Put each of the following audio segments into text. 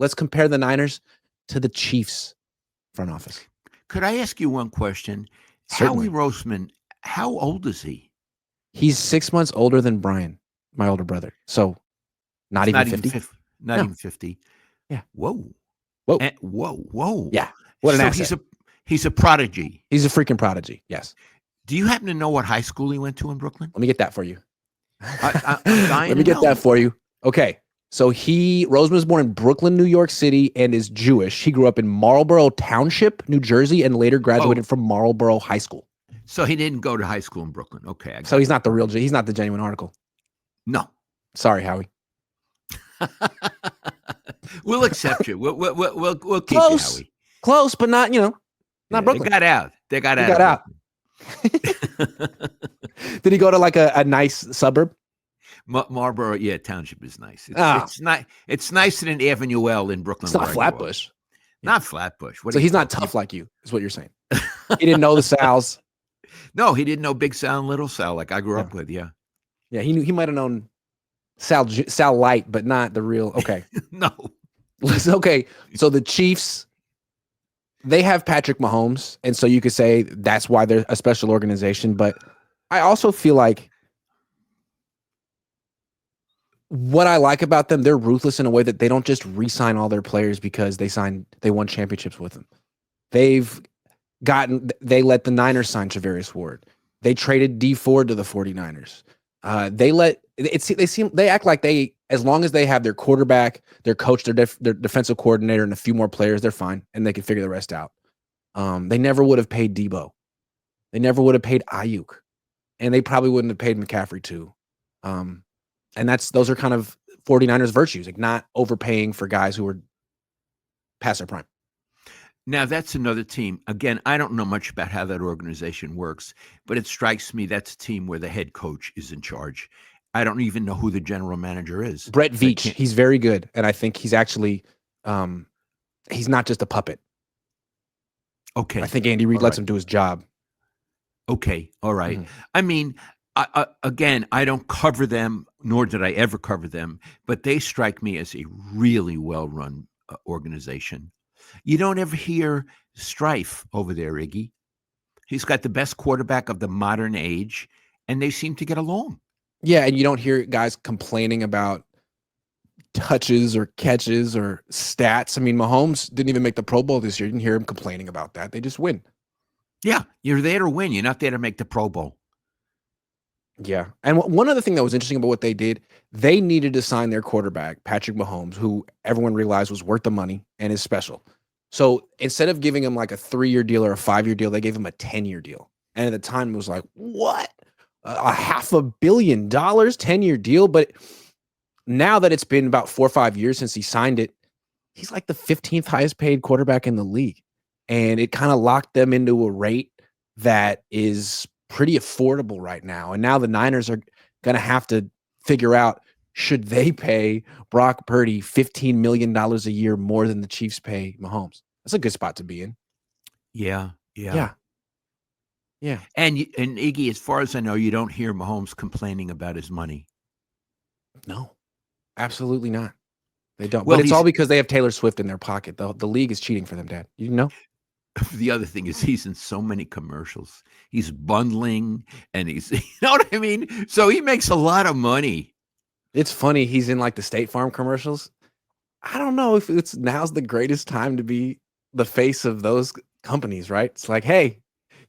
Let's compare the Niners to the Chiefs front office. Could I ask you one question? Certainly. Howie Roseman, how old is he? He's 6 months older than Brian, my older brother. So not even 50. Not No. even 50. Yeah. Whoa. Whoa. Whoa. Yeah. What an so asset. He's a prodigy. He's a freaking prodigy. Yes. Do you happen to know what high school he went to in Brooklyn? Let me get that for you. I'm dying Let me to get know. that for you. Okay. So Roseman was born in Brooklyn, New York City, and is Jewish. He grew up in Marlborough Township, New Jersey, and later graduated from Marlborough High School. So he didn't go to high school in Brooklyn. Okay. So he's not the real. He's not the genuine article. No. Sorry, Howie. We'll accept you. We'll keep Close. you, Howie. Close, but not not Brooklyn. They got out. They got out. Did he go to like a nice suburb? Marlborough, Township is nice. It's nice. It's nicer than Avenue L in Brooklyn. It's not Flatbush. Not Flatbush. So he's not tough like you, is what you're saying. He didn't know the Sal's. No, he didn't know Big Sal and Little Sal like I grew up with. Yeah. Yeah, he might have known Sal Light, but not the real. Okay. No. Okay. So the Chiefs, they have Patrick Mahomes, and so you could say that's why they're a special organization. But I also feel like what I like about them, they're ruthless in a way that they don't just re-sign all their players because they won championships with them. They let the Niners sign Charvarius Ward. They traded D Ford to the 49ers. They act like as long as they have their quarterback, their coach, their defensive coordinator, and a few more players, they're fine, and they can figure the rest out. They never would have paid Debo. They never would have paid Ayuk, and they probably wouldn't have paid McCaffrey too. And those are kind of 49ers virtues, like not overpaying for guys who are past their prime. Now, that's another team. Again, I don't know much about how that organization works, but it strikes me that's a team where the head coach is in charge. I don't even know who the general manager is. Brett Veach. He's very good, and I think he's actually he's not just a puppet. Okay. I think Andy Reid lets him do his job. Okay. All right. Mm-hmm. I mean, again, I don't cover them, nor did I ever cover them, but they strike me as a really well-run organization. You don't ever hear strife over there, Iggy. He's got the best quarterback of the modern age, and they seem to get along. Yeah, and you don't hear guys complaining about touches or catches or stats. I mean, Mahomes didn't even make the Pro Bowl this year. You didn't hear him complaining about that. They just win. Yeah, you're there to win. You're not there to make the Pro Bowl. Yeah. And one other thing that was interesting about what they did, they needed to sign their quarterback, Patrick Mahomes, who everyone realized was worth the money and is special. So instead of giving him like a 3-year deal or a 5-year deal, they gave him a 10-year deal. And at the time it was like, what? $500 million, 10-year deal. But now that it's been about 4 or 5 years since he signed it, he's like the 15th highest paid quarterback in the league. And it kind of locked them into a rate that is pretty affordable right now. And now the Niners are going to have to figure out, should they pay Brock Purdy $15 million a year more than the Chiefs pay Mahomes? That's a good spot to be in. Yeah. And Iggy, as far as I know, you don't hear Mahomes complaining about his money. No, absolutely not. They don't. Well, but it's all because they have Taylor Swift in their pocket. The league is cheating for them, Dad. You know? The other thing is he's in so many commercials. He's bundling and he's, you know what I mean? So he makes a lot of money. It's funny. He's in like the State Farm commercials. I don't know if now's the greatest time to be the face of those companies, right? It's like, hey,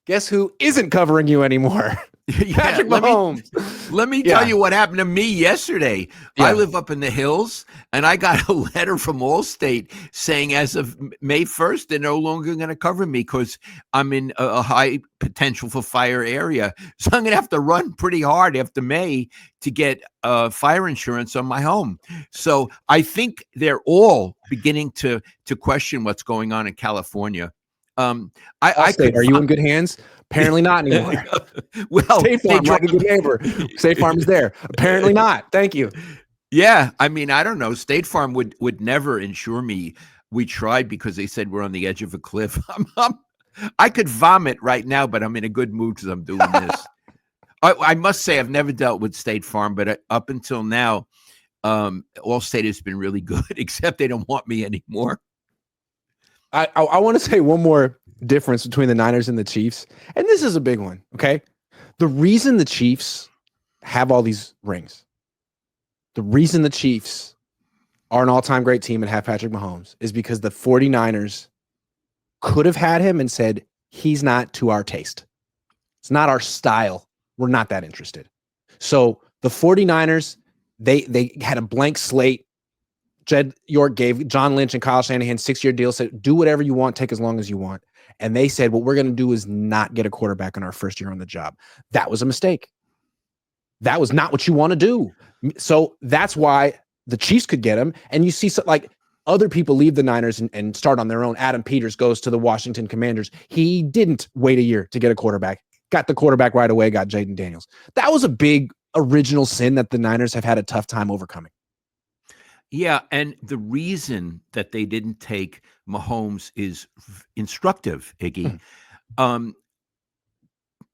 guess who isn't covering you anymore? Patrick Mahomes. Let me tell you what happened to me yesterday. Yeah. I live up in the hills, and I got a letter from Allstate saying as of May 1st, they're no longer going to cover me because I'm in a high potential for fire area. So I'm going to have to run pretty hard after May to get fire insurance on my home. So I think they're all beginning to question what's going on in California. Are you in good hands? Apparently not anymore. Well, State Farm, like a good neighbor. State Farm is there. Apparently not. Thank you. Yeah, I mean, I don't know. State Farm would never insure me. We tried because they said we're on the edge of a cliff. I could vomit right now, but I'm in a good mood because I'm doing this. I must say I've never dealt with State Farm, but up until now, Allstate has been really good, except they don't want me anymore. I want to say one more difference between the Niners and the Chiefs, and this is a big one, okay? The reason the Chiefs have all these rings, the reason the Chiefs are an all-time great team and have Patrick Mahomes is because the 49ers could have had him and said, he's not to our taste. It's not our style. We're not that interested. So the 49ers, they had a blank slate. Jed York gave John Lynch and Kyle Shanahan 6-year deals, said, do whatever you want, take as long as you want. And they said, what we're going to do is not get a quarterback in our first year on the job. That was a mistake. That was not what you want to do. So that's why the Chiefs could get him. And you see like other people leave the Niners and start on their own. Adam Peters goes to the Washington Commanders. He didn't wait a year to get a quarterback. Got the quarterback right away, got Jaden Daniels. That was a big original sin that the Niners have had a tough time overcoming. Yeah, and the reason that they didn't take Mahomes is instructive, Iggy.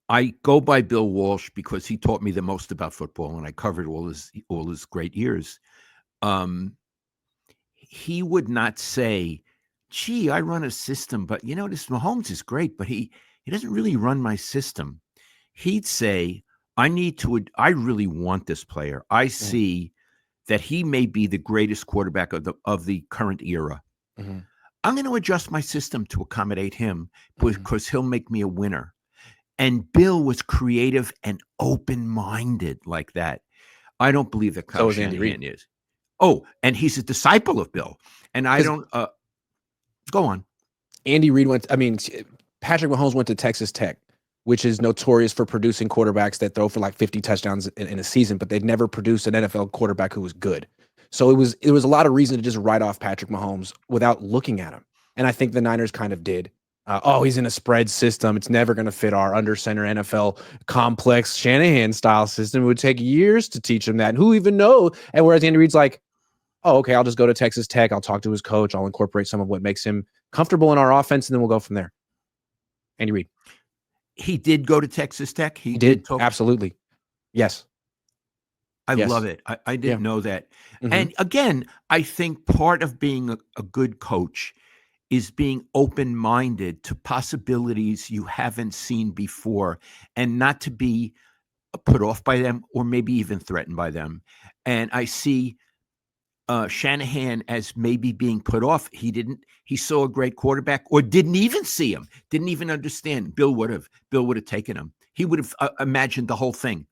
I go by Bill Walsh because he taught me the most about football, and I covered all his great years. He would not say, gee, I run a system, but this Mahomes is great, but he doesn't really run my system. He'd say, I really want this player. I see that he may be the greatest quarterback of the current era. Mm-hmm. I'm going to adjust my system to accommodate him because he'll make me a winner. And Bill was creative and open-minded like that. I don't believe that Kyle Shanahan is. Oh, and he's a disciple of Bill. And I don't go on. Andy Reid Patrick Mahomes went to Texas Tech, which is notorious for producing quarterbacks that throw for like 50 touchdowns in a season, but they'd never produced an NFL quarterback who was good. So it was a lot of reason to just write off Patrick Mahomes without looking at him. And I think the Niners kind of did. He's in a spread system. It's never going to fit our under center NFL complex Shanahan style system. It would take years to teach him that. And who even know? And whereas Andy Reid's like, oh, okay, I'll just go to Texas Tech. I'll talk to his coach. I'll incorporate some of what makes him comfortable in our offense, and then we'll go from there. Andy Reid. He did go to Texas Tech. He did. Absolutely. Yes. I love it. I didn't know that. Mm-hmm. And again, I think part of being a good coach is being open-minded to possibilities you haven't seen before and not to be put off by them or maybe even threatened by them. And I see Shanahan as maybe being put off. He saw a great quarterback or didn't even see him, didn't even understand. Bill would have taken him. He would have imagined the whole thing.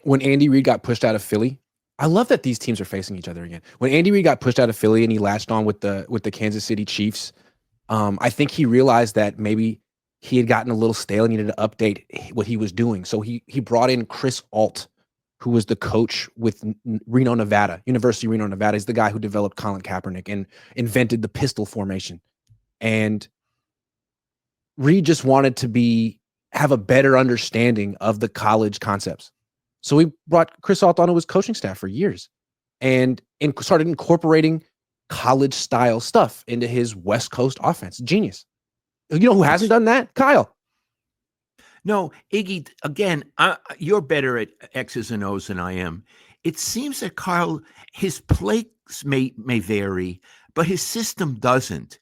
When Andy Reid got pushed out of Philly, I love that these teams are facing each other again. When Andy Reid got pushed out of Philly and he latched on with the Kansas City Chiefs, I think he realized that maybe he had gotten a little stale and needed to update what he was doing. So he brought in Chris Alt, who was the coach with Reno, Nevada, University of Reno, Nevada. He's the guy who developed Colin Kaepernick and invented the pistol formation. And Reid just wanted to have a better understanding of the college concepts. So he brought Chris Alt onto his coaching staff for years and started incorporating college-style stuff into his West Coast offense. Genius. You know who hasn't done that? Kyle. No, Iggy, again, you're better at X's and O's than I am. It seems that Kyle, his plays may vary, but his system doesn't.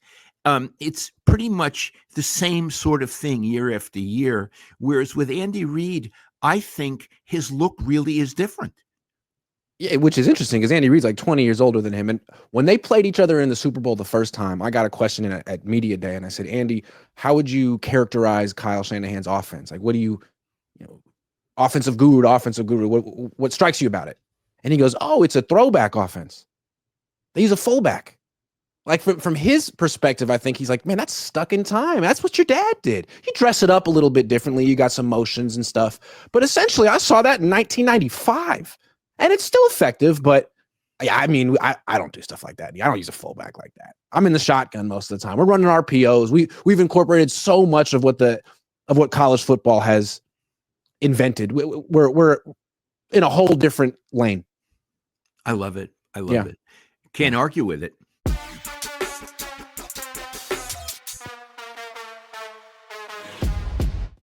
It's pretty much the same sort of thing year after year, whereas with Andy Reid, I think his look really is different. Yeah, which is interesting because Andy Reid's like 20 years older than him. And when they played each other in the Super Bowl the first time, I got a question at Media Day, and I said, Andy, how would you characterize Kyle Shanahan's offense? Like, what do you offensive guru to offensive guru, what strikes you about it? And he goes, oh, it's a throwback offense. They use a fullback. Like from his perspective, I think he's like, man, that's stuck in time. That's what your dad did. You dress it up a little bit differently. You got some motions and stuff. But essentially, I saw that in 1995. And it's still effective, but yeah, I mean, I don't do stuff like that. I don't use a fullback like that. I'm in the shotgun most of the time. We're running RPOs. We've incorporated so much of what college football has invented. We're in a whole different lane. I love it. It. Can't argue with it.